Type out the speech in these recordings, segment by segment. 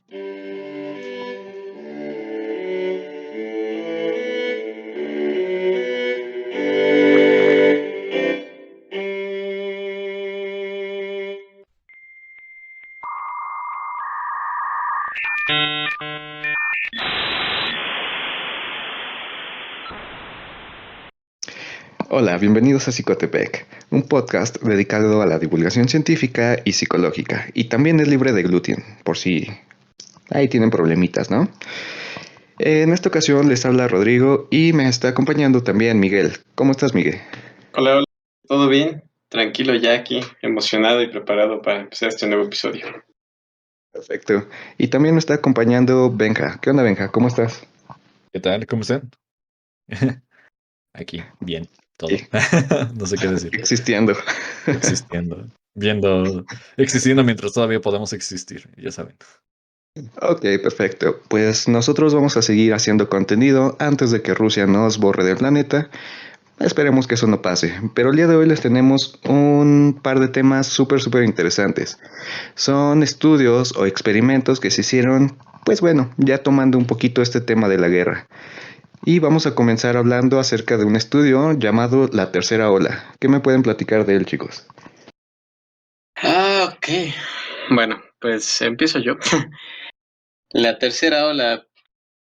Hola, bienvenidos a Psicotepec, un podcast dedicado a la divulgación científica y psicológica, y también es libre de gluten, por si ahí tienen problemitas, ¿no? En esta ocasión les habla Rodrigo y me está acompañando también Miguel. ¿Cómo estás, Miguel? Hola, hola, ¿todo bien? Tranquilo ya aquí, emocionado y preparado para empezar este nuevo episodio. Perfecto. Y también me está acompañando Benja. ¿Qué onda, Benja? ¿Cómo estás? ¿Qué tal? ¿Cómo están? Aquí, bien, Sí, todo. No sé qué decir. existiendo. Existiendo, existiendo mientras todavía podemos existir, ya saben. Ok, perfecto. Pues nosotros vamos a seguir haciendo contenido antes de que Rusia nos borre del planeta. Esperemos que eso no pase, pero el día de hoy les tenemos un par de temas súper interesantes. Son estudios o experimentos que se hicieron, pues bueno, ya tomando un poquito este tema de la guerra. Y vamos a comenzar hablando acerca de un estudio llamado La Tercera Ola. ¿Qué me pueden platicar de él, chicos? Ok. Bueno, pues empiezo yo. La tercera ola.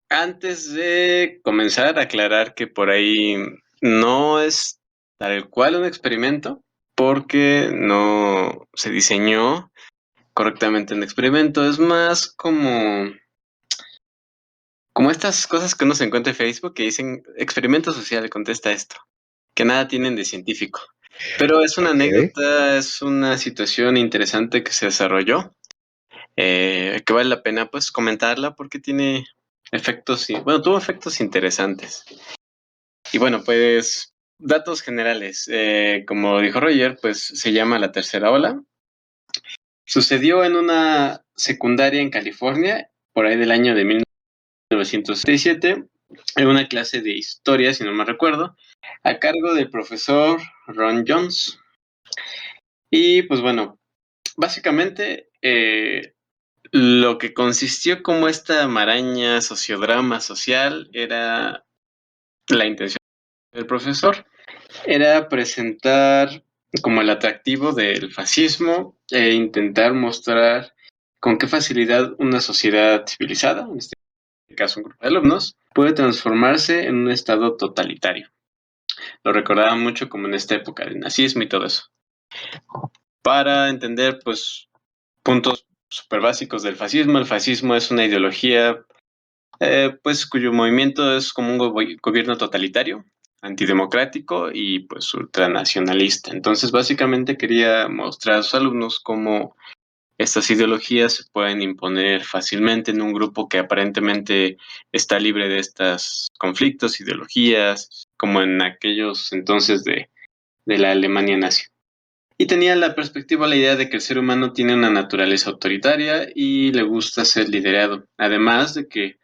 Antes de comenzar, aclarar que por ahí no es tal cual un experimento, porque no se diseñó correctamente un experimento. Es más como estas cosas que uno se encuentra en Facebook que dicen experimento social, contesta esto, que nada tienen de científico. Pero es una Ok. anécdota, es una situación interesante que se desarrolló, que vale la pena pues comentarla porque tiene efectos, bueno, tuvo efectos interesantes. Y bueno, pues datos generales, como dijo Roger, pues se llama la tercera ola. Sucedió en una secundaria en California, por ahí del año de 1967, en una clase de historia, si no me recuerdo, a cargo del profesor Ron Jones. Y pues bueno, básicamente lo que consistió como esta maraña sociodrama social era la intención del profesor, era presentar como el atractivo del fascismo e intentar mostrar con qué facilidad una sociedad civilizada, en este caso un grupo de alumnos, puede transformarse en un estado totalitario. Lo recordaba mucho como en esta época del nazismo y todo eso. Para entender, pues, puntos súper básicos del fascismo. El fascismo es una ideología, pues, cuyo movimiento es como un gobierno totalitario, antidemocrático y, pues, ultranacionalista. Entonces, básicamente quería mostrar a sus alumnos cómo estas ideologías se pueden imponer fácilmente en un grupo que aparentemente está libre de estos conflictos, ideologías, como en aquellos entonces de la Alemania nazi. Y tenía la perspectiva, la idea de que el ser humano tiene una naturaleza autoritaria y le gusta ser liderado. Además de que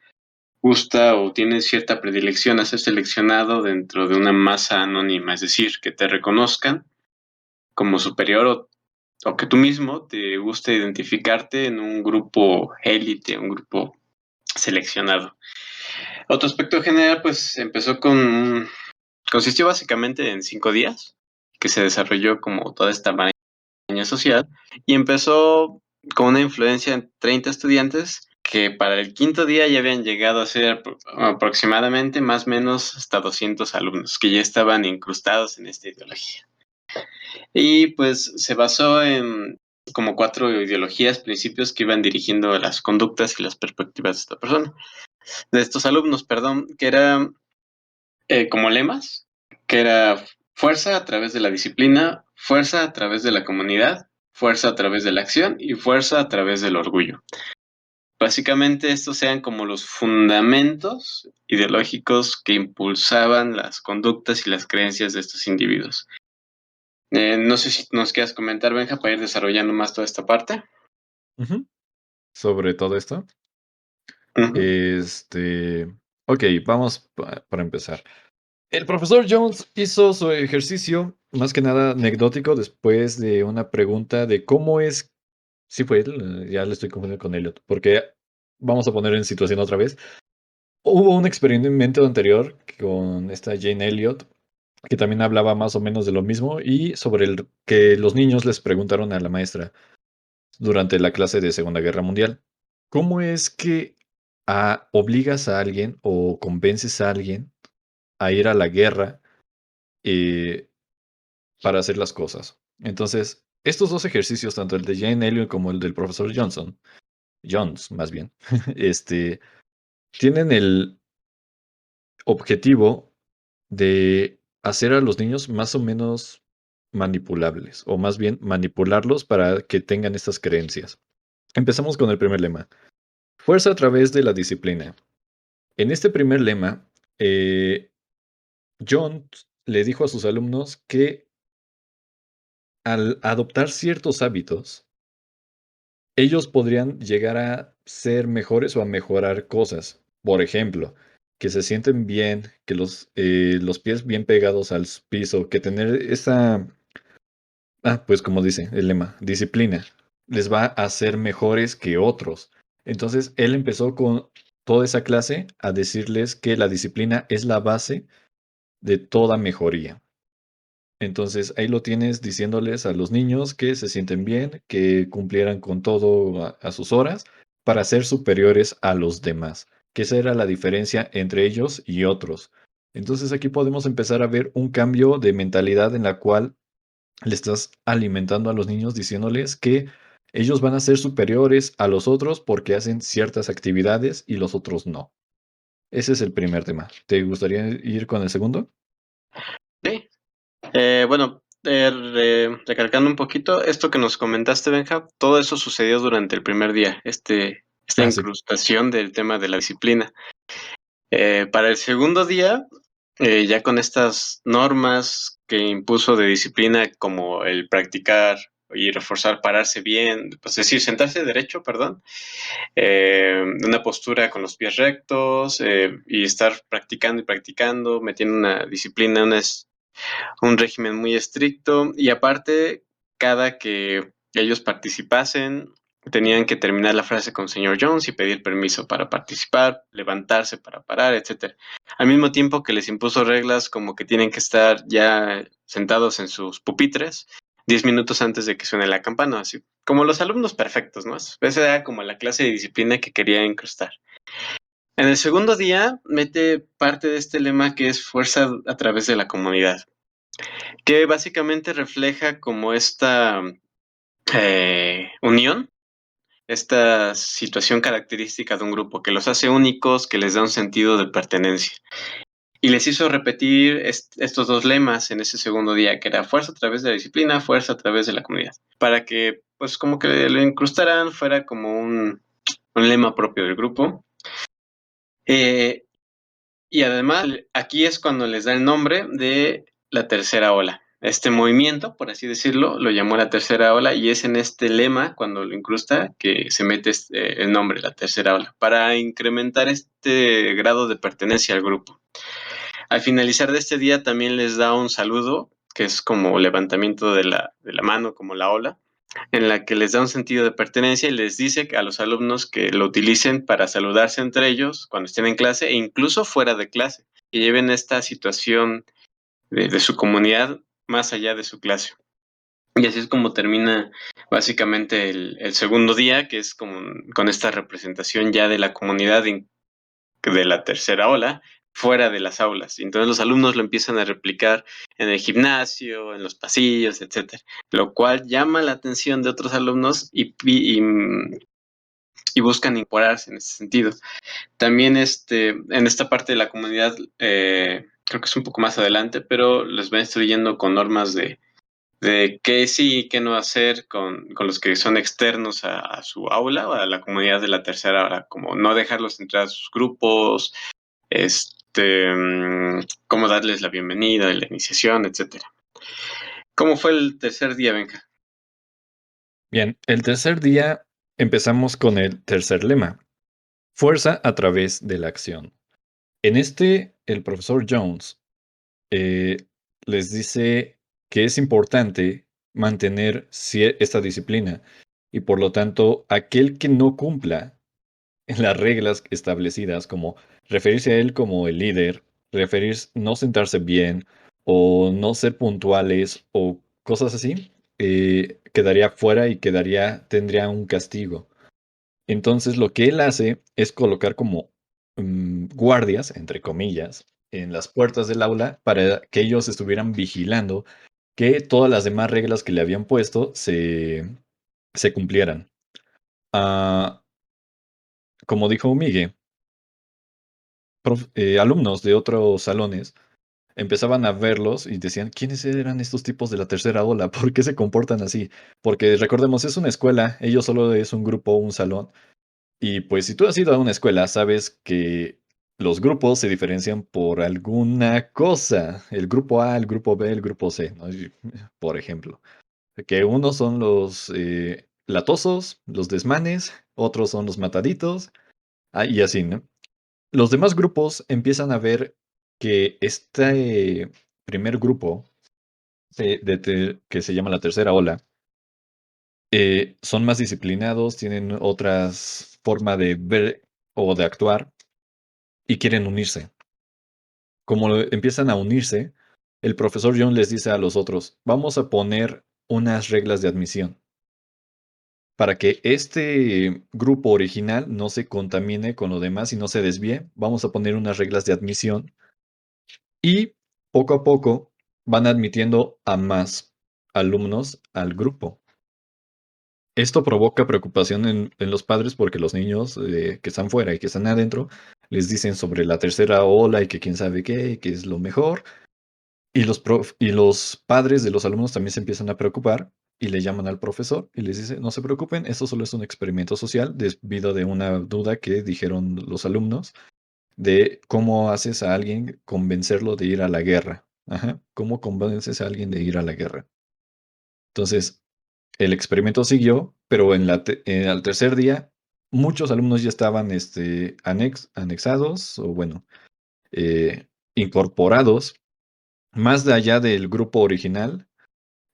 gusta o tiene cierta predilección a ser seleccionado dentro de una masa anónima, es decir, que te reconozcan como superior o que tú mismo te guste identificarte en un grupo élite, un grupo seleccionado. Otro aspecto general, pues consistió básicamente en 5 días, que se desarrolló como toda esta maraña social, y empezó con una influencia en 30 estudiantes que para el quinto día ya habían llegado a ser aproximadamente más o menos hasta 200 alumnos que ya estaban incrustados en esta ideología. Y pues se basó en como 4 ideologías, principios que iban dirigiendo las conductas y las perspectivas de esta persona, de estos alumnos, perdón, que eran como lemas, que era fuerza a través de la disciplina, fuerza a través de la comunidad, fuerza a través de la acción y fuerza a través del orgullo. Básicamente estos eran como los fundamentos ideológicos que impulsaban las conductas y las creencias de estos individuos. No sé si nos quieras comentar, Benja, para ir desarrollando más toda esta parte. Ujú. Sobre todo esto, Ujú. este, ok, vamos para empezar. El profesor Jones hizo su ejercicio, más que nada anecdótico, después de una pregunta de cómo es, sí fue él, ya le estoy confundiendo con Elliot, porque vamos a poner en situación otra vez. Hubo un experimento anterior con esta Jane Elliot que también hablaba más o menos de lo mismo y sobre el que los niños les preguntaron a la maestra durante la clase de Segunda Guerra Mundial, ¿cómo es que obligas a alguien o convences a alguien a ir a la guerra eh, para hacer las cosas? Entonces, estos dos ejercicios, tanto el de Jane Elliot como el del profesor Jones más bien, tienen el objetivo de hacer a los niños más o menos manipulables, o más bien manipularlos para que tengan estas creencias. Empezamos con el primer lema. Fuerza a través de la disciplina. En este primer lema, John le dijo a sus alumnos que al adoptar ciertos hábitos, ellos podrían llegar a ser mejores o a mejorar cosas. Por ejemplo, que se sienten bien, que los pies bien pegados al piso, que tener esa, pues como dice el lema, disciplina, les va a hacer mejores que otros. Entonces, él empezó con toda esa clase a decirles que la disciplina es la base de toda mejoría. Entonces ahí lo tienes diciéndoles a los niños que se sienten bien, que cumplieran con todo a sus horas para ser superiores a los demás, que esa era la diferencia entre ellos y otros. Entonces aquí podemos empezar a ver un cambio de mentalidad en la cual le estás alimentando a los niños diciéndoles que ellos van a ser superiores a los otros porque hacen ciertas actividades y los otros no. Ese es el primer tema. ¿Te gustaría ir con el segundo? Sí. Bueno, recalcando un poquito, esto que nos comentaste, Benja, todo eso sucedió durante el primer día, esta Ah, sí. incrustación del tema de la disciplina. Para el segundo día, ya con estas normas que impuso de disciplina, como el practicar y reforzar pararse bien, pues es decir, sentarse derecho, perdón, una postura con los pies rectos y estar practicando y practicando, metiendo una disciplina, un régimen muy estricto y aparte, cada que ellos participasen, tenían que terminar la frase con señor Jones y pedir permiso para participar, levantarse para parar, etcétera. Al mismo tiempo que les impuso reglas como que tienen que estar ya sentados en sus pupitres 10 minutos antes de que suene la campana, así como los alumnos perfectos, ¿no? Esa era como la clase de disciplina que quería incrustar. En el segundo día mete parte de este lema que es fuerza a través de la comunidad, que básicamente refleja como esta unión, esta situación característica de un grupo que los hace únicos, que les da un sentido de pertenencia. Y les hizo repetir estos dos lemas en ese segundo día, que era fuerza a través de la disciplina, fuerza a través de la comunidad, para que pues como que lo incrustaran, fuera como un lema propio del grupo. Eh, Y además, aquí es cuando les da el nombre de la tercera ola. Este movimiento, por así decirlo, lo llamó la tercera ola y es en este lema, cuando lo incrusta, que se mete el nombre, la tercera ola, para incrementar este grado de pertenencia al grupo. Al finalizar de este día también les da un saludo, que es como levantamiento de la mano, como la ola, en la que les da un sentido de pertenencia y les dice a los alumnos que lo utilicen para saludarse entre ellos cuando estén en clase e incluso fuera de clase, que lleven esta situación de su comunidad más allá de su clase. Y así es como termina básicamente el segundo día, que es como con esta representación ya de la comunidad de la tercera ola fuera de las aulas. Y entonces los alumnos lo empiezan a replicar en el gimnasio, en los pasillos, etcétera, lo cual llama la atención de otros alumnos y buscan incorporarse en ese sentido. También en esta parte de la comunidad, creo que es un poco más adelante, pero les va instruyendo con normas de qué sí y qué no hacer con los que son externos a su aula o a la comunidad de la tercera hora, como no dejarlos entrar a sus grupos, cómo darles la bienvenida, la iniciación, etcétera. ¿Cómo fue el tercer día, Benja? Bien, el tercer día empezamos con el tercer lema, fuerza a través de la acción. En el profesor Jones eh, les dice que es importante mantener esta disciplina y por lo tanto aquel que no cumpla las reglas establecidas, como referirse a él como el líder, no sentarse bien o no ser puntuales o cosas así, quedaría fuera y tendría un castigo. Entonces lo que él hace es colocar como guardias, entre comillas, en las puertas del aula para que ellos estuvieran vigilando que todas las demás reglas que le habían puesto se cumplieran. Ah, como dijo Miguel, alumnos de otros salones empezaban a verlos y decían, ¿quiénes eran estos tipos de la tercera ola? ¿Por qué se comportan así? Porque recordemos, es una escuela, ellos solo es un grupo, un salón. Y pues si tú has ido a una escuela, sabes que los grupos se diferencian por alguna cosa. El grupo A, el grupo B, el grupo C, ¿no? Por ejemplo. Que unos son los latosos, los desmanes, otros son los mataditos, y así, ¿no? Los demás grupos empiezan a ver que este primer grupo, que se llama la tercera ola, son más disciplinados, tienen otras forma de ver o de actuar y quieren unirse. Como empiezan a unirse, el profesor John les dice a los otros, vamos a poner unas reglas de admisión para que este grupo original no se contamine con lo demás y no se desvíe. Vamos a poner unas reglas de admisión y poco a poco van admitiendo a más alumnos al grupo. Esto provoca preocupación en los padres porque los niños que están fuera y que están adentro les dicen sobre la tercera ola y que quién sabe qué, que es lo mejor. Y los padres de los alumnos también se empiezan a preocupar y le llaman al profesor y les dice, no se preocupen, esto solo es un experimento social debido de una duda que dijeron los alumnos de cómo haces a alguien convencerlo de ir a la guerra. Ajá, ¿cómo convences a alguien de ir a la guerra? Entonces, el experimento siguió, pero al tercer día, muchos alumnos ya estaban anexados o bueno, incorporados más de allá del grupo original.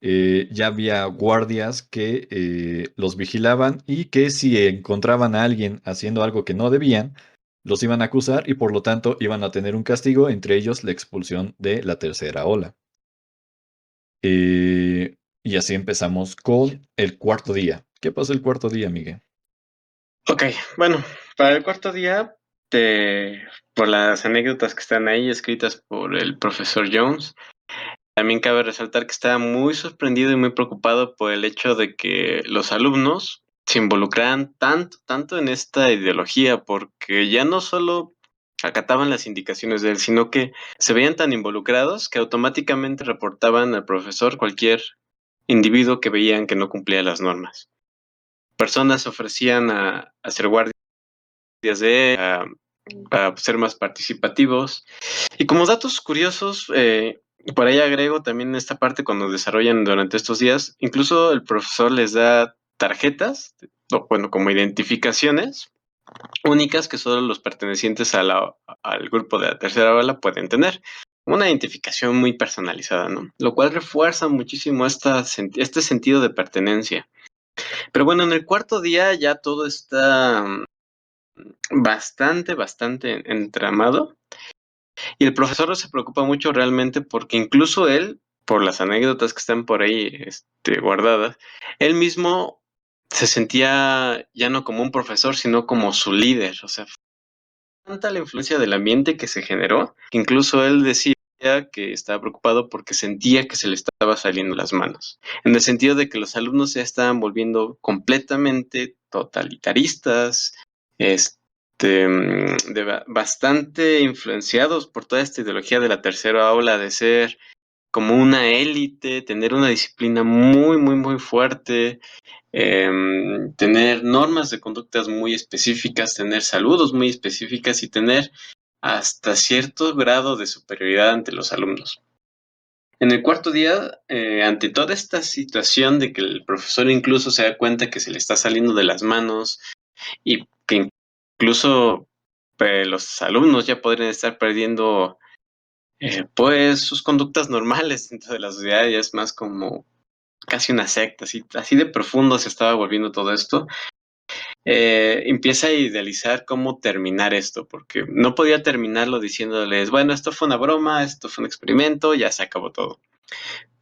Ya había guardias que los vigilaban y que si encontraban a alguien haciendo algo que no debían, los iban a acusar y por lo tanto iban a tener un castigo, entre ellos la expulsión de la tercera ola. Y así empezamos con el cuarto día. ¿Qué pasó el cuarto día, Miguel? Ok, bueno, para el cuarto día, por las anécdotas que están ahí escritas por el profesor Jones, también cabe resaltar que estaba muy sorprendido y muy preocupado por el hecho de que los alumnos se involucraran tanto en esta ideología, porque ya no solo acataban las indicaciones de él, sino que se veían tan involucrados que automáticamente reportaban al profesor cualquier individuo que veían que no cumplía las normas. Personas se ofrecían a ser guardias a ser más participativos. Y como datos curiosos, por ahí agrego también esta parte cuando desarrollan durante estos días, incluso el profesor les da tarjetas, o bueno, como identificaciones únicas que solo los pertenecientes al grupo de la tercera ola pueden tener. Una identificación muy personalizada, ¿no? Lo cual refuerza muchísimo este sentido de pertenencia. Pero bueno, en el cuarto día ya todo está bastante entramado. Y el profesor no se preocupa mucho realmente porque incluso él, por las anécdotas que están por ahí guardadas, él mismo se sentía ya no como un profesor, sino como su líder. O sea, tanta la influencia del ambiente que se generó, que incluso él decía que estaba preocupado porque sentía que se le estaba saliendo las manos. En el sentido de que los alumnos se estaban volviendo completamente totalitaristas, bastante influenciados por toda esta ideología de la tercera ola de ser como una élite, tener una disciplina muy fuerte, tener normas de conductas muy específicas, tener saludos muy específicas y tener hasta cierto grado de superioridad ante los alumnos. En el cuarto día, ante toda esta situación de que el profesor incluso se da cuenta que se le está saliendo de las manos y que incluso los alumnos ya podrían estar perdiendo pues sus conductas normales dentro de la sociedad, ya es más como casi una secta, así de profundo se estaba volviendo todo esto. empieza a idealizar cómo terminar esto, porque no podía terminarlo diciéndoles, bueno, esto fue una broma, esto fue un experimento, ya se acabó todo.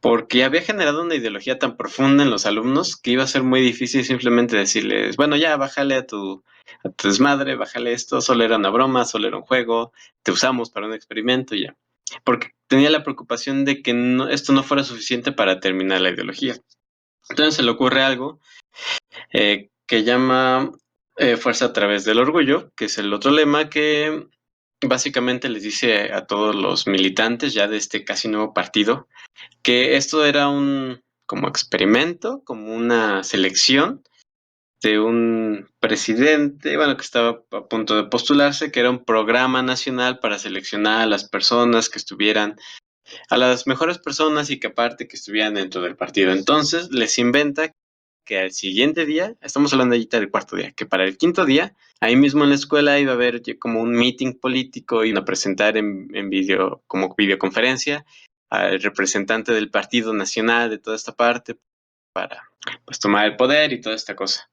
Porque había generado una ideología tan profunda en los alumnos que iba a ser muy difícil simplemente decirles, bueno, ya, bájale a tu desmadre, bájale esto, solo era una broma, solo era un juego, te usamos para un experimento y ya. Porque tenía la preocupación de que esto no fuera suficiente para terminar la ideología. Entonces se le ocurre algo que llama Fuerza a través del orgullo, que es el otro lema que básicamente les dice a todos los militantes ya de este casi nuevo partido que esto era un como experimento, como una selección de un presidente, bueno, que estaba a punto de postularse, que era un programa nacional para seleccionar a las personas que estuvieran, a las mejores personas y que aparte que estuvieran dentro del partido. Entonces les inventa que al siguiente día, estamos hablando ahorita del cuarto día, que para el quinto día, ahí mismo en la escuela iba a haber como un meeting político y iban a presentar en video, como videoconferencia, al representante del Partido Nacional de toda esta parte para pues tomar el poder y toda esta cosa.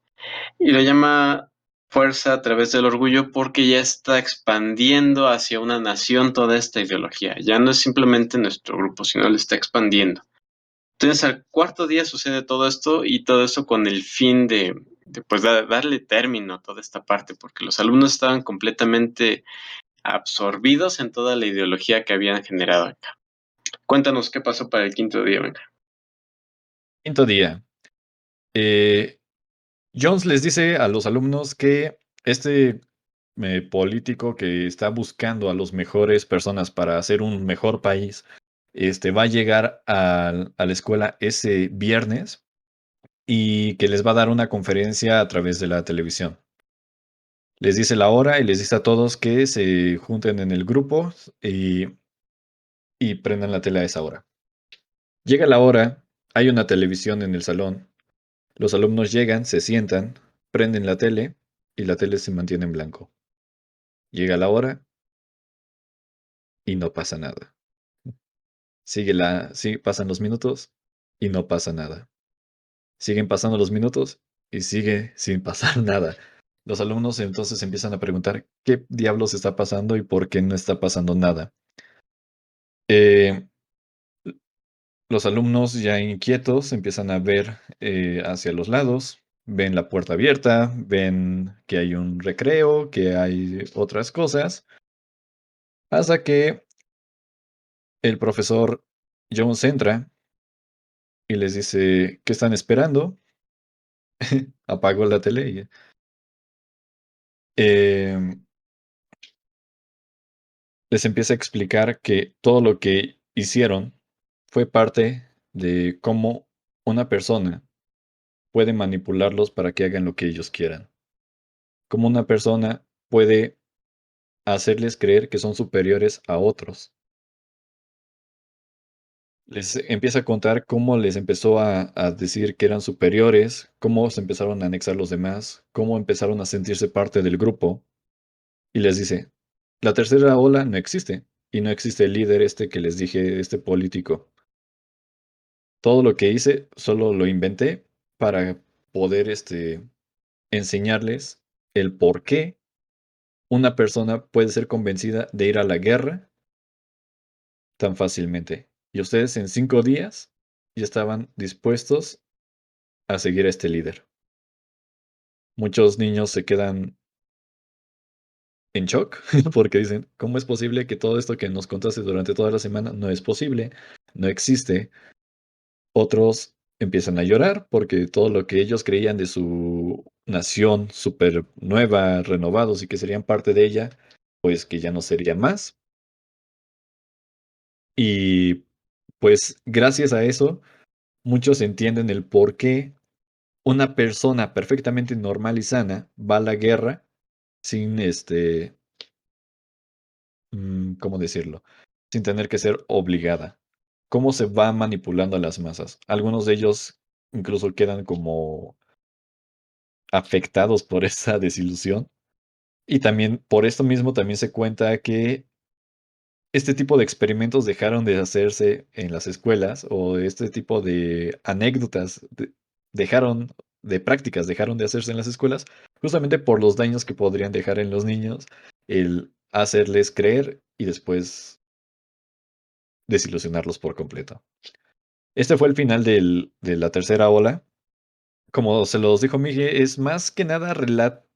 Y lo llama fuerza a través del orgullo porque ya está expandiendo hacia una nación toda esta ideología. Ya no es simplemente nuestro grupo, sino lo está expandiendo. Entonces, al cuarto día sucede todo esto y todo eso con el fin de pues darle término a toda esta parte, porque los alumnos estaban completamente absorbidos en toda la ideología que habían generado acá. Cuéntanos qué pasó para el quinto día, venga. Quinto día. Eh, Jones les dice a los alumnos que este político que está buscando a las mejores personas para hacer un mejor país, va a llegar a la escuela ese viernes y que les va a dar una conferencia a través de la televisión. Les dice la hora y les dice a todos que se junten en el grupo y prendan la tele a esa hora. Llega la hora, hay una televisión en el salón, los alumnos llegan, se sientan, prenden la tele y la tele se mantiene en blanco. Llega la hora y no pasa nada. Sí, pasan los minutos y no pasa nada. Siguen pasando los minutos y sigue sin pasar nada. Los alumnos entonces empiezan a preguntar qué diablos está pasando y por qué no está pasando nada. Eh, los alumnos ya inquietos empiezan a ver hacia los lados, ven la puerta abierta, ven que hay un recreo, que hay otras cosas, hasta que el profesor Jones entra y les dice, ¿qué están esperando? Apagó la tele y em, les empieza a explicar que todo lo que hicieron fue parte de cómo una persona puede manipularlos para que hagan lo que ellos quieran. Cómo una persona puede hacerles creer que son superiores a otros. Les empieza a contar cómo les empezó a decir que eran superiores, cómo se empezaron a anexar los demás, cómo empezaron a sentirse parte del grupo. Y les dice, la tercera ola no existe. Y no existe el líder que les dije, este político. Todo lo que hice solo lo inventé para poder enseñarles el por qué una persona puede ser convencida de ir a la guerra tan fácilmente. Y ustedes en 5 días ya estaban dispuestos a seguir a este líder. Muchos niños se quedan en shock porque dicen, ¿cómo es posible que todo esto que nos contaste durante toda la semana no es posible? No existe. Otros empiezan a llorar porque todo lo que ellos creían de su nación súper nueva, renovados y que serían parte de ella, pues que ya no sería más. Y pues gracias a eso, muchos entienden el por qué una persona perfectamente normal y sana va a la guerra sin ¿cómo decirlo? Sin tener que ser obligada. ¿Cómo se va manipulando a las masas? Algunos de ellos incluso quedan como afectados por esa desilusión. Y también por esto mismo también se cuenta que este tipo de experimentos dejaron de hacerse en las escuelas o este tipo de anécdotas dejaron de prácticas, dejaron de hacerse en las escuelas justamente por los daños que podrían dejar en los niños, el hacerles creer y después desilusionarlos por completo. Este fue el final de la tercera ola. Como se los dijo Miguel, es más que nada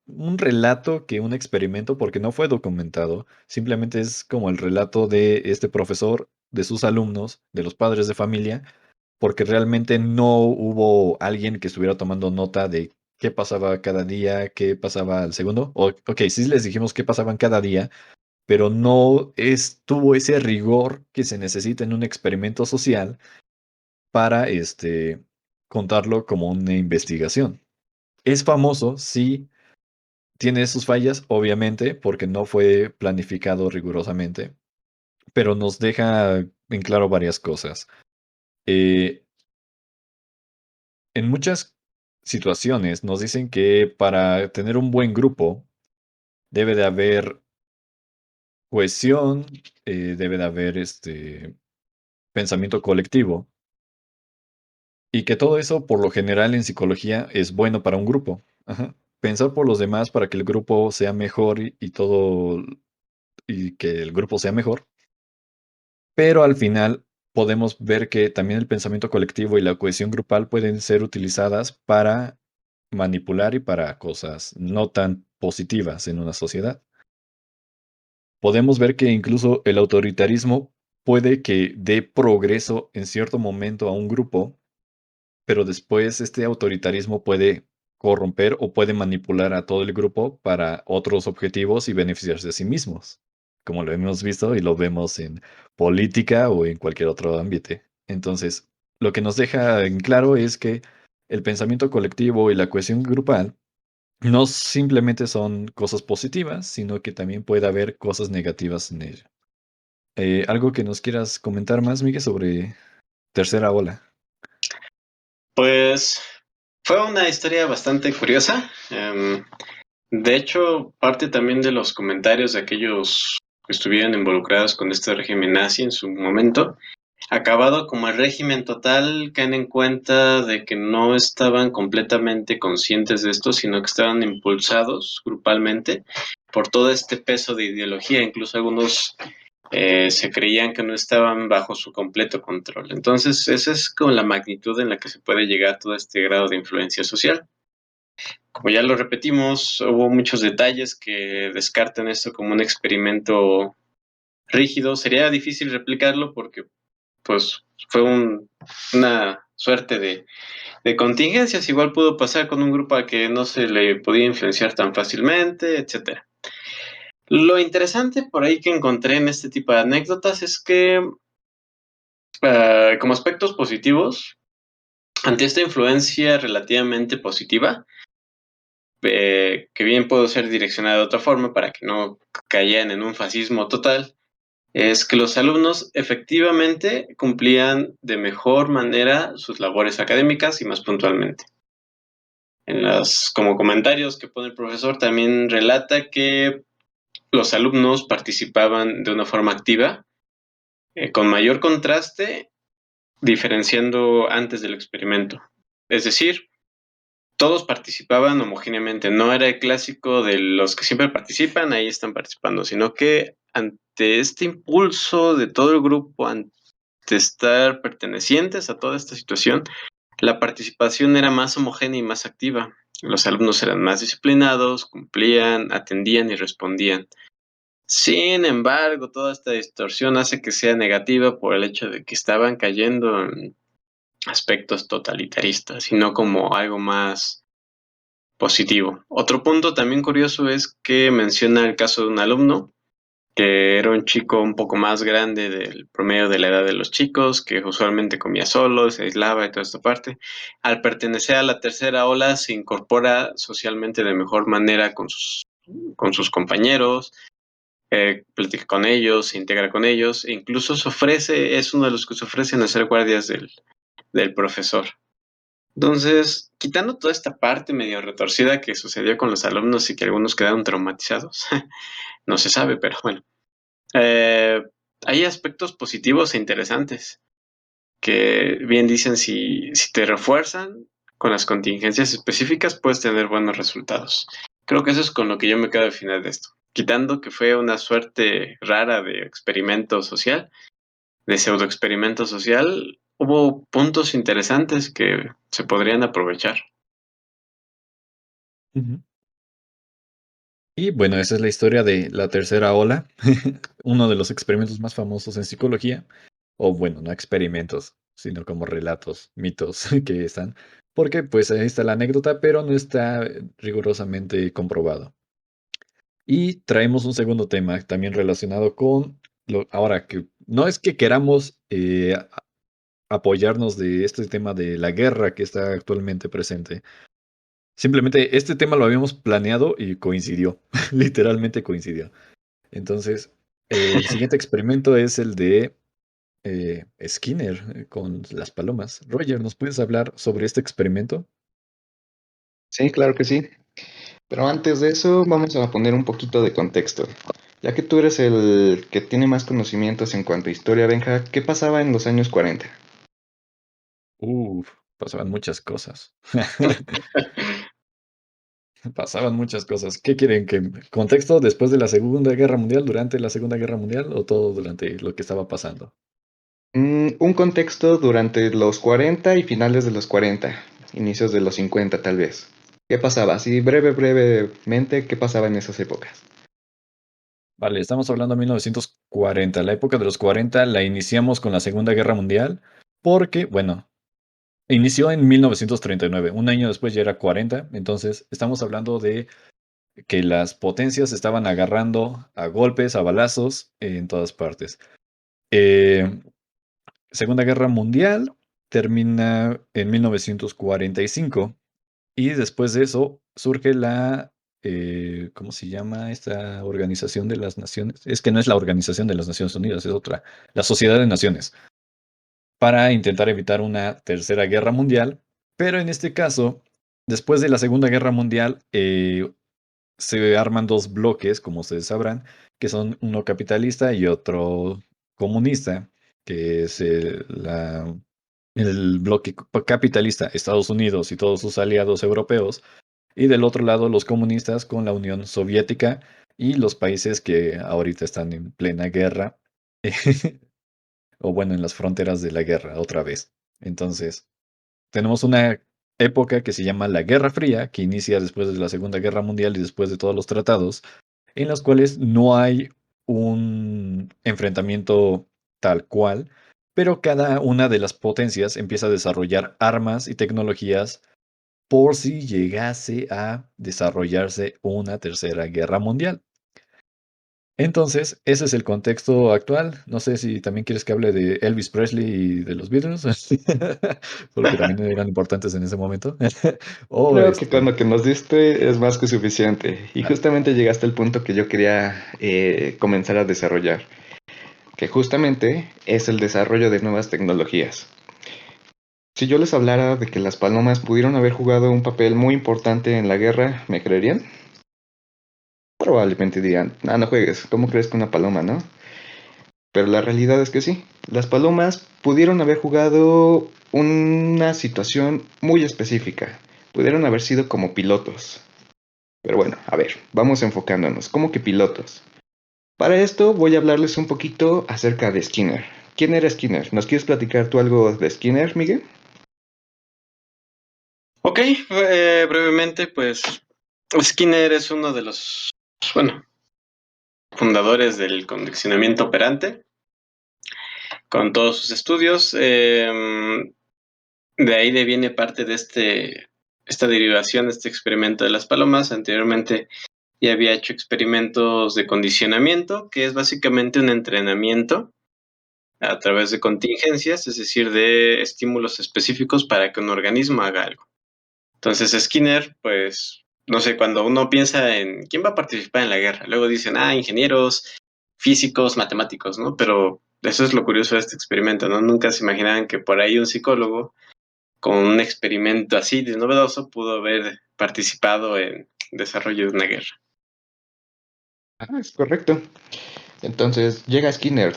un relato que un experimento porque no fue documentado. Simplemente es como el relato de este profesor, de sus alumnos, de los padres de familia, porque realmente no hubo alguien que estuviera tomando nota de qué pasaba cada día, qué pasaba al segundo. Ok, sí les dijimos qué pasaban cada día, pero no tuvo ese rigor que se necesita en un experimento social para contarlo como una investigación. Es famoso, sí, tiene sus fallas, obviamente, porque no fue planificado rigurosamente, pero nos deja en claro varias cosas. Eh, en muchas situaciones nos dicen que para tener un buen grupo debe de haber cohesión, debe de haber pensamiento colectivo, y que todo eso, por lo general, en psicología es bueno para un grupo. Ajá. Pensar por los demás para que el grupo sea mejor y todo, y que el grupo sea mejor. Pero al final podemos ver que también el pensamiento colectivo y la cohesión grupal pueden ser utilizadas para manipular y para cosas no tan positivas en una sociedad. Podemos ver que incluso el autoritarismo puede que dé progreso en cierto momento a un grupo, pero después este autoritarismo puede corromper o puede manipular a todo el grupo para otros objetivos y beneficiarse a sí mismos, como lo hemos visto y lo vemos en política o en cualquier otro ámbito. Entonces, lo que nos deja en claro es que el pensamiento colectivo y la cohesión grupal no simplemente son cosas positivas, sino que también puede haber cosas negativas en ello. ¿Algo que nos quieras comentar más, Miguel, sobre tercera ola? Pues fue una historia bastante curiosa. De hecho, parte también de los comentarios de aquellos que estuvieron involucrados con este régimen nazi en su momento, acabado como el régimen total, caen en cuenta de que no estaban completamente conscientes de esto, sino que estaban impulsados grupalmente por todo este peso de ideología. Incluso algunos se creían que no estaban bajo su completo control. Entonces, esa es como la magnitud en la que se puede llegar a todo este grado de influencia social. Como ya lo repetimos, hubo muchos detalles que descartan esto como un experimento rígido. Sería difícil replicarlo porque pues fue una suerte de contingencias. Igual pudo pasar con un grupo al que no se le podía influenciar tan fácilmente, etcétera. Lo interesante por ahí que encontré en este tipo de anécdotas es que como aspectos positivos, ante esta influencia relativamente positiva, que bien pudo ser direccionada de otra forma para que no cayeran en un fascismo total, es que los alumnos efectivamente cumplían de mejor manera sus labores académicas y más puntualmente. Como comentarios que pone el profesor, también relata que los alumnos participaban de una forma activa, con mayor contraste, diferenciando antes del experimento. Es decir, todos participaban homogéneamente, no era el clásico de los que siempre participan, ahí están participando, sino que ante este impulso de todo el grupo, ante estar pertenecientes a toda esta situación, la participación era más homogénea y más activa. Los alumnos eran más disciplinados, cumplían, atendían y respondían. Sin embargo, toda esta distorsión hace que sea negativa por el hecho de que estaban cayendo en aspectos totalitaristas y no como algo más positivo. Otro punto también curioso es que menciona el caso de un alumno que era un chico un poco más grande del promedio de la edad de los chicos, que usualmente comía solo, se aislaba y toda esta parte. Al pertenecer a la tercera ola, se incorpora socialmente de mejor manera con sus compañeros, platica con ellos, se integra con ellos, e incluso es uno de los que se ofrecen a ser guardias del profesor. Entonces, quitando toda esta parte medio retorcida que sucedió con los alumnos y que algunos quedaron traumatizados, no se sabe, pero bueno. Eh, Hay aspectos positivos e interesantes que bien dicen si te refuerzan con las contingencias específicas puedes tener buenos resultados. Creo que eso es con lo que yo me quedo al final de esto. Quitando que fue una suerte rara de experimento social, de pseudoexperimento social, hubo puntos interesantes que se podrían aprovechar. Ujú. Y bueno, esa es la historia de la tercera ola, uno de los experimentos más famosos en psicología, o bueno, no experimentos, sino como relatos, mitos que están, porque pues ahí está la anécdota, pero no está rigurosamente comprobado. Y traemos un segundo tema también relacionado con ahora que no es que queramos apoyarnos de este tema de la guerra que está actualmente presente. Simplemente este tema lo habíamos planeado y coincidió, literalmente coincidió. Entonces, el siguiente experimento es el de Skinner con las palomas. Roger, ¿nos puedes hablar sobre este experimento? Sí, claro que sí. Pero antes de eso, vamos a poner un poquito de contexto. Ya que tú eres el que tiene más conocimientos en cuanto a historia, Benja, ¿qué pasaba en los años 40? Uf, pasaban muchas cosas. Pasaban muchas cosas. ¿Qué quieren? ¿Que contexto después de la Segunda Guerra Mundial, durante la Segunda Guerra Mundial o todo durante lo que estaba pasando? Un contexto durante los 40 y finales de los 40, inicios de los 50 tal vez. ¿Qué pasaba? Así brevemente, ¿qué pasaba en esas épocas? Vale, estamos hablando de 1940. La época de los 40 la iniciamos con la Segunda Guerra Mundial porque, bueno, inició en 1939. Un año después ya era 40. Entonces, estamos hablando de que las potencias estaban agarrando a golpes, a balazos en todas partes. Eh, Segunda Guerra Mundial termina en 1945 y después de eso surge ¿cómo se llama esta organización de las naciones? Es que no es la Organización de las Naciones Unidas, es otra, la Sociedad de Naciones, para intentar evitar una tercera guerra mundial. Pero en este caso, después de la Segunda Guerra Mundial, se arman dos bloques, como ustedes sabrán, que son uno capitalista y otro comunista, que es el bloque capitalista, Estados Unidos y todos sus aliados europeos, y del otro lado los comunistas con la Unión Soviética y los países que ahorita están en plena guerra, o bueno, en las fronteras de la guerra otra vez. Entonces, tenemos una época que se llama la Guerra Fría, que inicia después de la Segunda Guerra Mundial y después de todos los tratados, en los cuales no hay un enfrentamiento tal cual, pero cada una de las potencias empieza a desarrollar armas y tecnologías por si llegase a desarrollarse una tercera guerra mundial. Entonces, ese es el contexto actual. No sé si también quieres que hable de Elvis Presley y de los Beatles, porque también eran importantes en ese momento. O Creo que con lo que nos diste es más que suficiente. Y justamente llegaste al punto que yo quería comenzar a desarrollar, que justamente es el desarrollo de nuevas tecnologías. Si yo les hablara de que las palomas pudieron haber jugado un papel muy importante en la guerra, ¿me creerían? Probablemente dirían, ah, no juegues, ¿cómo crees que una paloma, no? Pero la realidad es que sí, las palomas pudieron haber jugado una situación muy específica, pudieron haber sido como pilotos. Pero bueno, a ver, vamos enfocándonos, ¿cómo que pilotos? Para esto voy a hablarles un poquito acerca de Skinner. ¿Quién era Skinner? ¿Nos quieres platicar tú algo de Skinner, Miguel? Ok, brevemente, pues Skinner es uno de los, bueno, fundadores del condicionamiento operante, con todos sus estudios. De ahí deviene parte de esta derivación, este experimento de las palomas. Anteriormente ya había hecho experimentos de condicionamiento, que es básicamente un entrenamiento a través de contingencias, es decir, de estímulos específicos para que un organismo haga algo. Entonces Skinner, pues, no sé, cuando uno piensa en quién va a participar en la guerra, luego dicen, ingenieros, físicos, matemáticos, ¿no? Pero eso es lo curioso de este experimento, ¿no? Nunca se imaginaban que por ahí un psicólogo con un experimento así de novedoso pudo haber participado en el desarrollo de una guerra. Ah, es correcto. Entonces llega Skinner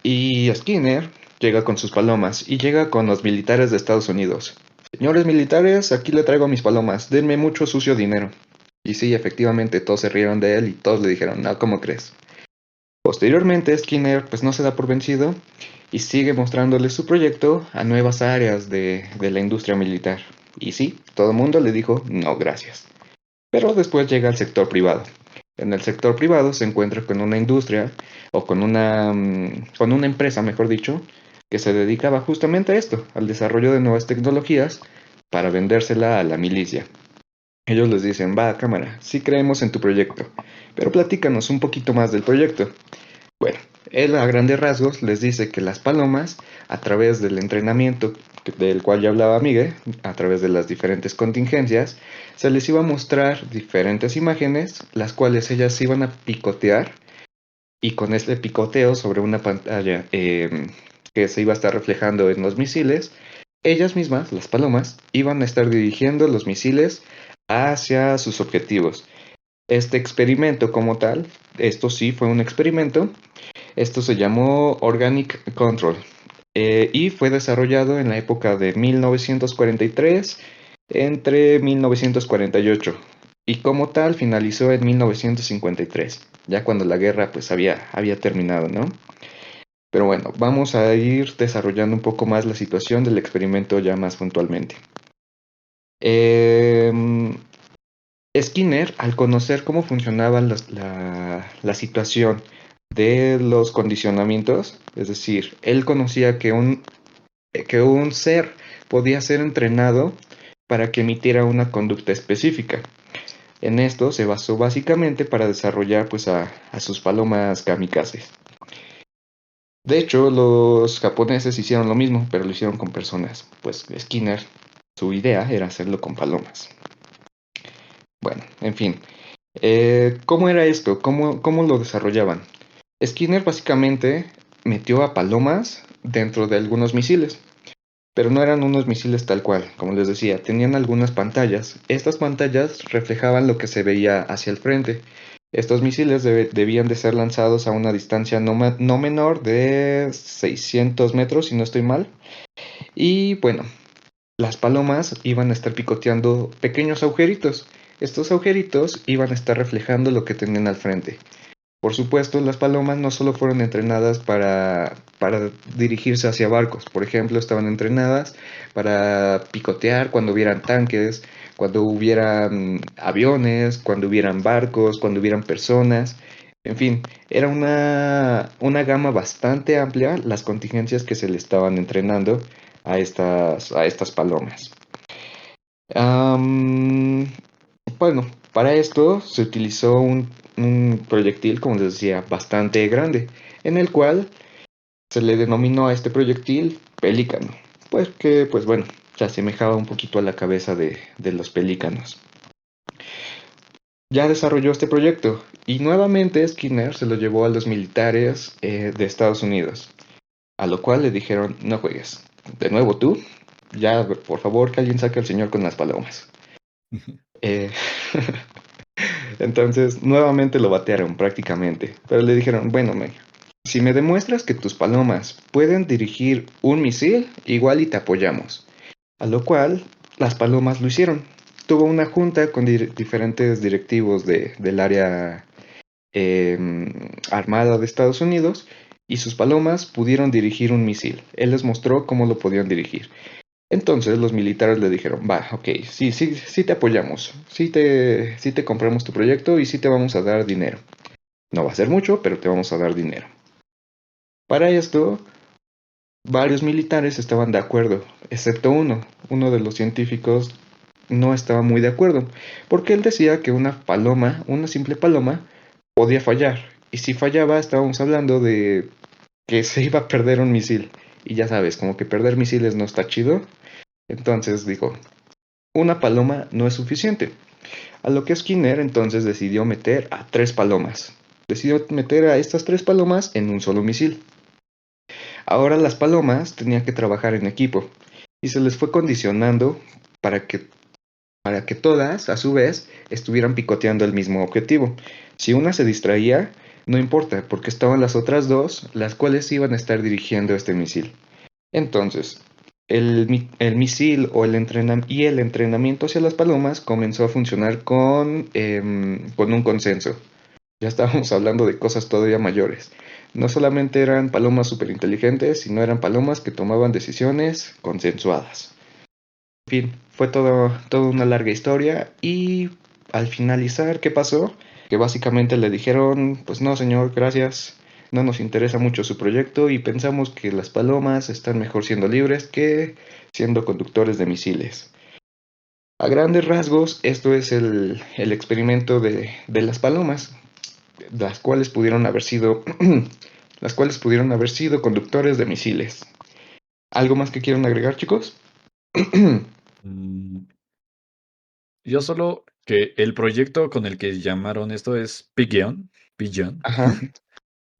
y Skinner llega con sus palomas y llega con los militares de Estados Unidos. Señores militares, aquí le traigo mis palomas, denme mucho sucio dinero. Y sí, efectivamente, todos se rieron de él y todos le dijeron, no, ¿cómo crees? Posteriormente, Skinner pues no se da por vencido y sigue mostrándole su proyecto a nuevas áreas de la industria militar. Y sí, todo el mundo le dijo, no, gracias. Pero después llega al sector privado. En el sector privado se encuentra con una industria o con una empresa, mejor dicho, que se dedicaba justamente a esto, al desarrollo de nuevas tecnologías para vendérsela a la milicia. Ellos les dicen, va, cámara, sí creemos en tu proyecto, pero platícanos un poquito más del proyecto. Bueno, él a grandes rasgos les dice que las palomas, a través del entrenamiento del cual ya hablaba Miguel, a través de las diferentes contingencias, se les iba a mostrar diferentes imágenes, las cuales ellas iban a picotear y con este picoteo sobre una pantalla que se iba a estar reflejando en los misiles, ellas mismas, las palomas, iban a estar dirigiendo los misiles hacia sus objetivos. Este experimento como tal, esto sí fue un experimento, esto se llamó Organic Control y fue desarrollado en la época de 1943 entre 1948 y como tal finalizó en 1953, ya cuando la guerra pues había terminado, ¿no? Pero bueno, vamos a ir desarrollando un poco más la situación del experimento ya más puntualmente. Skinner, al conocer cómo funcionaba la situación de los condicionamientos, es decir, él conocía que un ser podía ser entrenado para que emitiera una conducta específica. En esto se basó básicamente para desarrollar pues, a sus palomas kamikazes. De hecho, los japoneses hicieron lo mismo, pero lo hicieron con personas. Pues Skinner, su idea era hacerlo con palomas. Bueno, en fin. ¿Cómo era esto? ¿Cómo lo desarrollaban? Skinner básicamente metió a palomas dentro de algunos misiles, pero no eran unos misiles tal cual, como les decía, tenían algunas pantallas. Estas pantallas reflejaban lo que se veía hacia el frente. Estos misiles debían de ser lanzados a una distancia no menor de 600 metros, si no estoy mal. Y bueno, las palomas iban a estar picoteando pequeños agujeritos. Estos agujeritos iban a estar reflejando lo que tenían al frente. Por supuesto, las palomas no solo fueron entrenadas para dirigirse hacia barcos. Por ejemplo, estaban entrenadas para picotear cuando hubieran tanques, cuando hubieran aviones, cuando hubieran barcos, cuando hubieran personas. En fin, era una gama bastante amplia las contingencias que se le estaban entrenando a estas palomas. Am, bueno, para esto se utilizó un proyectil, como les decía, bastante grande, en el cual se le denominó a este proyectil pelícano, pues que, pues bueno, se asemejaba un poquito a la cabeza de los pelícanos. Ya desarrolló este proyecto y nuevamente Skinner se lo llevó a los militares de Estados Unidos, a lo cual le dijeron, no juegues, de nuevo tú, ya por favor que alguien saque al señor con las palomas. Eh, Entonces, nuevamente lo batearon prácticamente, pero le dijeron, bueno, si me demuestras que tus palomas pueden dirigir un misil, igual y te apoyamos. A lo cual, las palomas lo hicieron. Tuvo una junta con diferentes directivos del área armada de Estados Unidos y sus palomas pudieron dirigir un misil. Él les mostró cómo lo podían dirigir. Entonces los militares le dijeron, va, ok, sí te apoyamos, sí te compramos tu proyecto y sí te vamos a dar dinero. No va a ser mucho, pero te vamos a dar dinero. Para esto, varios militares estaban de acuerdo, excepto uno de los científicos no estaba muy de acuerdo, porque él decía que una paloma, una simple paloma, podía fallar. Y si fallaba, estábamos hablando de que se iba a perder un misil. Y ya sabes, como que perder misiles no está chido. Entonces dijo, una paloma no es suficiente. A lo que Skinner entonces decidió meter a 3 palomas. Decidió meter a estas 3 palomas en un solo misil. Ahora las palomas tenían que trabajar en equipo y se les fue condicionando para que todas, a su vez, estuvieran picoteando el mismo objetivo. Si una se distraía, no importa, porque estaban las otras dos, las cuales iban a estar dirigiendo este misil. Entonces, el misil o el entrenamiento hacia las palomas comenzó a funcionar con un consenso. Ya estábamos hablando de cosas todavía mayores. No solamente eran palomas súper inteligentes, sino eran palomas que tomaban decisiones consensuadas. En fin, fue toda una larga historia y al finalizar, ¿qué pasó? Que básicamente le dijeron, pues no, señor, gracias, no nos interesa mucho su proyecto y pensamos que las palomas están mejor siendo libres que siendo conductores de misiles. A grandes rasgos, esto es el experimento de las palomas, las cuales pudieron haber sido, las cuales pudieron haber sido conductores de misiles. ¿Algo más que quieran agregar, chicos? Mm, Yo solo que el proyecto con el que llamaron esto es Pigeon. Pigeon. Ajá.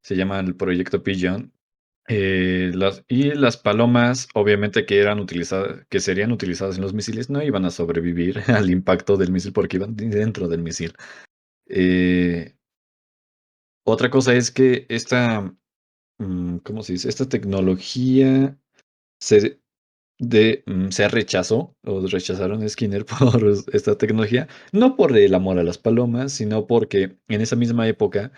Se llama el proyecto Pigeon. Y las palomas, obviamente que eran utilizadas, que serían utilizadas en los misiles, no iban a sobrevivir al impacto del misil porque iban dentro del misil. Eh, Otra cosa es que ¿cómo se dice? Esta tecnología se, se rechazó o rechazaron a Skinner por esta tecnología, no por el amor a las palomas, sino porque en esa misma época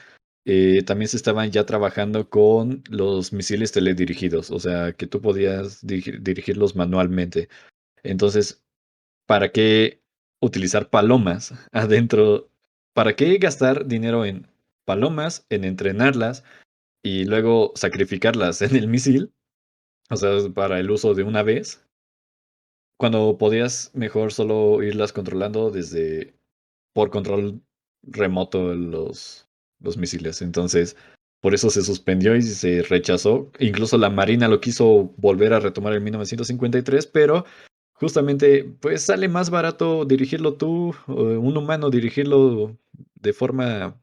también se estaban ya trabajando con los misiles teledirigidos, o sea, que tú podías dirigirlos manualmente. Entonces, ¿para qué utilizar palomas adentro? ¿Para qué gastar dinero en palomas, en entrenarlas y luego sacrificarlas en el misil? O sea, para el uso de una vez, cuando podías mejor solo irlas controlando por control remoto los misiles. Entonces, por eso se suspendió y se rechazó. Incluso la Marina lo quiso volver a retomar en 1953, pero justamente, pues sale más barato dirigirlo tú, o un humano dirigirlo de forma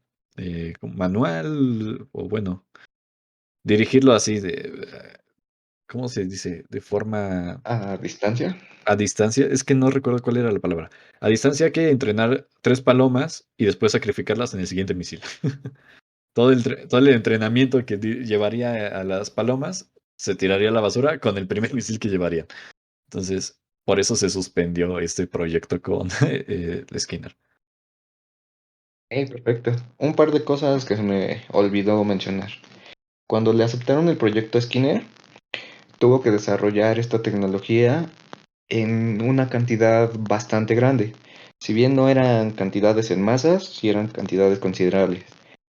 manual, o bueno, dirigirlo así ¿cómo se dice? De forma A distancia. a distancia, es que no recuerdo cuál era la palabra. A distancia que entrenar 3 palomas y después sacrificarlas en el siguiente misil. Todo el entrenamiento que llevaría a las palomas se tiraría a la basura con el primer misil que llevarían. Entonces, por eso se suspendió este proyecto con Skinner. Perfecto. Un par de cosas que se me olvidó mencionar. Cuando le aceptaron el proyecto Skinner, tuvo que desarrollar esta tecnología en una cantidad bastante grande. Si bien no eran cantidades en masas, sí eran cantidades considerables.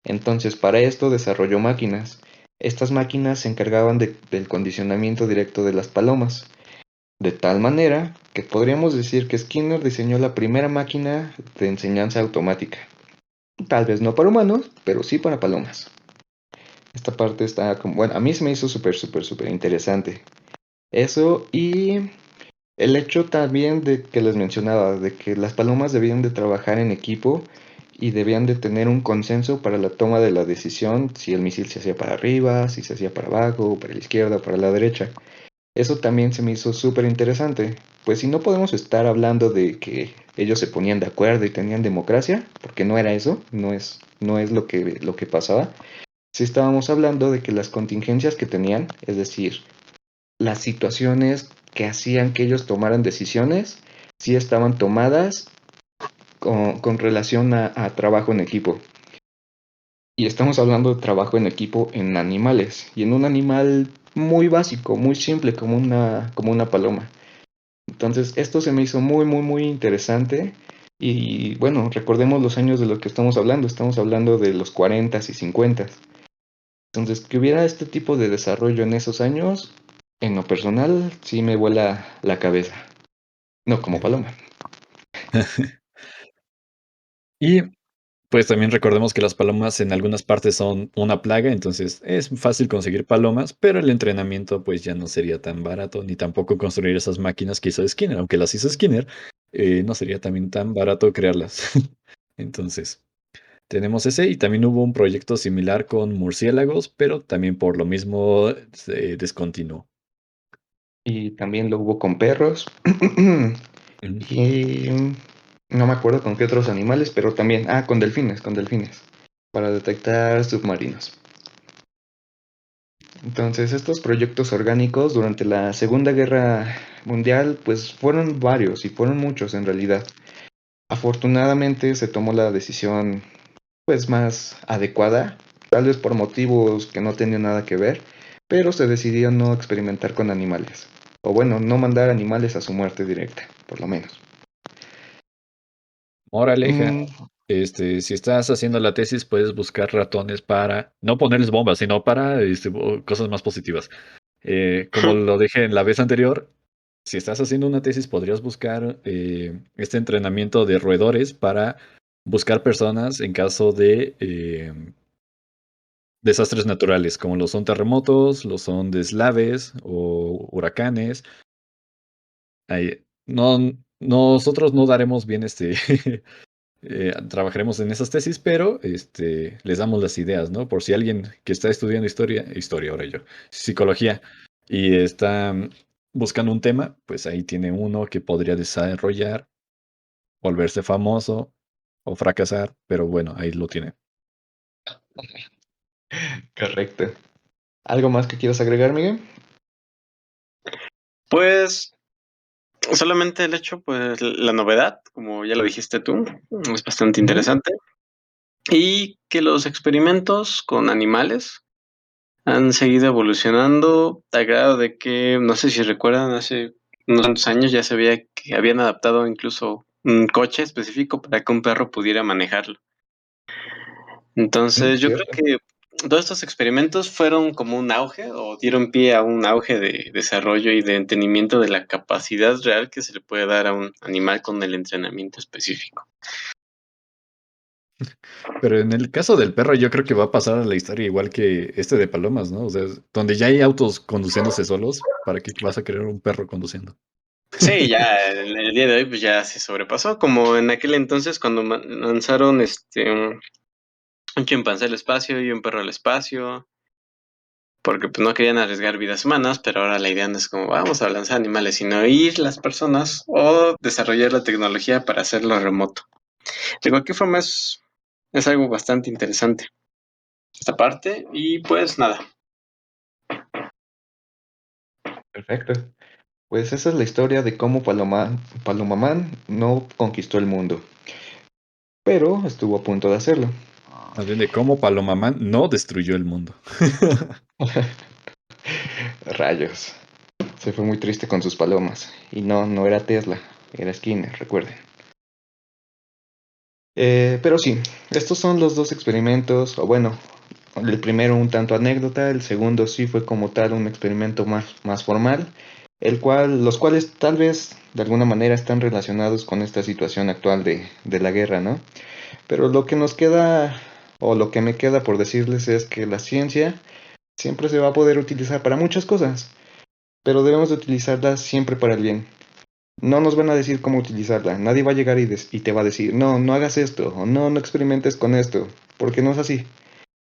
Entonces, para esto desarrolló máquinas. Estas máquinas se encargaban del condicionamiento directo de las palomas, de tal manera que podríamos decir que Skinner diseñó la primera máquina de enseñanza automática. Tal vez no para humanos, pero sí para palomas. Esta parte está como, bueno, a mí se me hizo súper interesante. Eso y el hecho también de que les mencionaba, de que las palomas debían de trabajar en equipo y debían de tener un consenso para la toma de la decisión si el misil se hacía para arriba, si se hacía para abajo, para la izquierda, para la derecha. Eso también se me hizo súper interesante, pues si no podemos estar hablando de que ellos se ponían de acuerdo y tenían democracia, porque no era eso, no es lo que pasaba. Si estábamos hablando de que las contingencias que tenían, es decir, las situaciones que hacían que ellos tomaran decisiones, sí estaban tomadas con relación a trabajo en equipo. Y estamos hablando de trabajo en equipo en animales, y en un animal muy básico, muy simple, como una paloma. Entonces, esto se me hizo muy interesante. Y bueno, recordemos los años de los que estamos hablando de los 40 y 50. Entonces, que hubiera este tipo de desarrollo en esos años, en lo personal, sí me vuela la cabeza. No como paloma. Y pues también recordemos que las palomas en algunas partes son una plaga, entonces es fácil conseguir palomas, pero el entrenamiento pues ya no sería tan barato, ni tampoco construir esas máquinas que hizo Skinner, aunque las hizo Skinner, no sería también tan barato crearlas. Entonces, tenemos ese y también hubo un proyecto similar con murciélagos, pero también por lo mismo se descontinuó. Y también lo hubo con perros. Mm. Y no me acuerdo con qué otros animales, pero también, con delfines, para detectar submarinos. Entonces, estos proyectos orgánicos durante la Segunda Guerra Mundial, pues fueron varios y fueron muchos en realidad. Afortunadamente se tomó la decisión pues más adecuada, tal vez por motivos que no tenían nada que ver, pero se decidió no experimentar con animales. O bueno, no mandar animales a su muerte directa, por lo menos. Moraleja, Mm, si estás haciendo la tesis, puedes buscar ratones para no ponerles bombas, sino para cosas más positivas. Como lo dije en la vez anterior, si estás haciendo una tesis, podrías buscar este entrenamiento de roedores para buscar personas en caso de desastres naturales, como lo son terremotos, lo son deslaves o huracanes. No, nosotros no daremos bien trabajaremos en esas tesis, pero les damos las ideas, ¿no? Por si alguien que está estudiando historia ahora yo, psicología, y está buscando un tema, pues ahí tiene uno que podría desarrollar, volverse famoso o fracasar, pero bueno, ahí lo tiene. correcto. ¿Algo más que quieras agregar, Miguel? Pues solamente el hecho, pues la novedad, como ya lo dijiste tú, es bastante Ujú. interesante. Y que los experimentos con animales han seguido evolucionando a grado de que, no sé si recuerdan, hace unos cuantos años ya se veía que habían adaptado incluso un coche específico para que un perro pudiera manejarlo. Entonces, yo creo Cierto. que todos estos experimentos fueron como un auge o dieron pie a un auge de desarrollo y de entendimiento de la capacidad real que se le puede dar a un animal con el entrenamiento específico. Pero en el caso del perro, yo creo que va a pasar a la historia igual que este de Palomas, ¿no? O sea, donde ya hay autos conduciéndose solos, ¿para qué vas a querer un perro conduciendo? Sí, ya en el día de hoy pues ya se sobrepasó, como en aquel entonces cuando lanzaron un chimpancé al espacio y un perro al espacio, porque pues no querían arriesgar vidas humanas, pero ahora la idea no es como vamos a lanzar animales, sino ir las personas o desarrollar la tecnología para hacerlo remoto. De cualquier forma es algo bastante interesante esta parte y pues nada. Perfecto. Pues esa es la historia de cómo Palomamán no conquistó el mundo, pero estuvo a punto de hacerlo. Más bien de cómo Palomamán no destruyó el mundo. Rayos. Se fue muy triste con sus palomas. Y no, no era Tesla, era Skinner, recuerden. Pero sí, estos son los dos experimentos, o bueno, el primero un tanto anécdota, el segundo sí fue como tal un experimento más formal, los cuales tal vez de alguna manera están relacionados con esta situación actual de la guerra, ¿no? Pero lo que nos queda, o lo que me queda por decirles es que la ciencia siempre se va a poder utilizar para muchas cosas, pero debemos de utilizarla siempre para el bien. No nos van a decir cómo utilizarla. Nadie va a llegar y te va a decir, no, no hagas esto, o no, no experimentes con esto, porque no es así.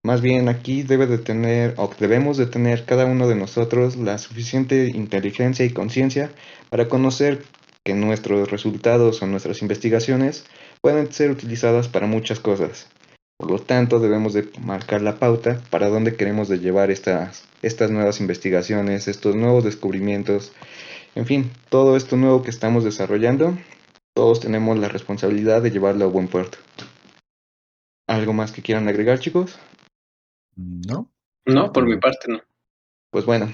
Más bien aquí debe de tener, o debemos de tener cada uno de nosotros la suficiente inteligencia y conciencia para conocer que nuestros resultados o nuestras investigaciones pueden ser utilizadas para muchas cosas. Por lo tanto, debemos de marcar la pauta para dónde queremos de llevar estas nuevas investigaciones, estos nuevos descubrimientos, en fin, todo esto nuevo que estamos desarrollando, todos tenemos la responsabilidad de llevarlo a buen puerto. ¿Algo más que quieran agregar, chicos? ¿No? No, por mi Pero parte no. Pues bueno,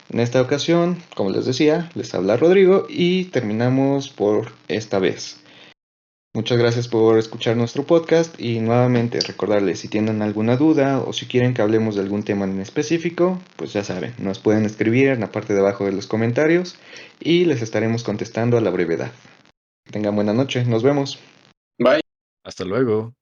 en esta ocasión, como les decía, les habla Rodrigo y terminamos por esta vez. Muchas gracias por escuchar nuestro podcast y nuevamente recordarles si tienen alguna duda o si quieren que hablemos de algún tema en específico, pues ya saben, nos pueden escribir en la parte de abajo de los comentarios y les estaremos contestando a la brevedad. Tengan buena noche, nos vemos. Bye. hasta luego.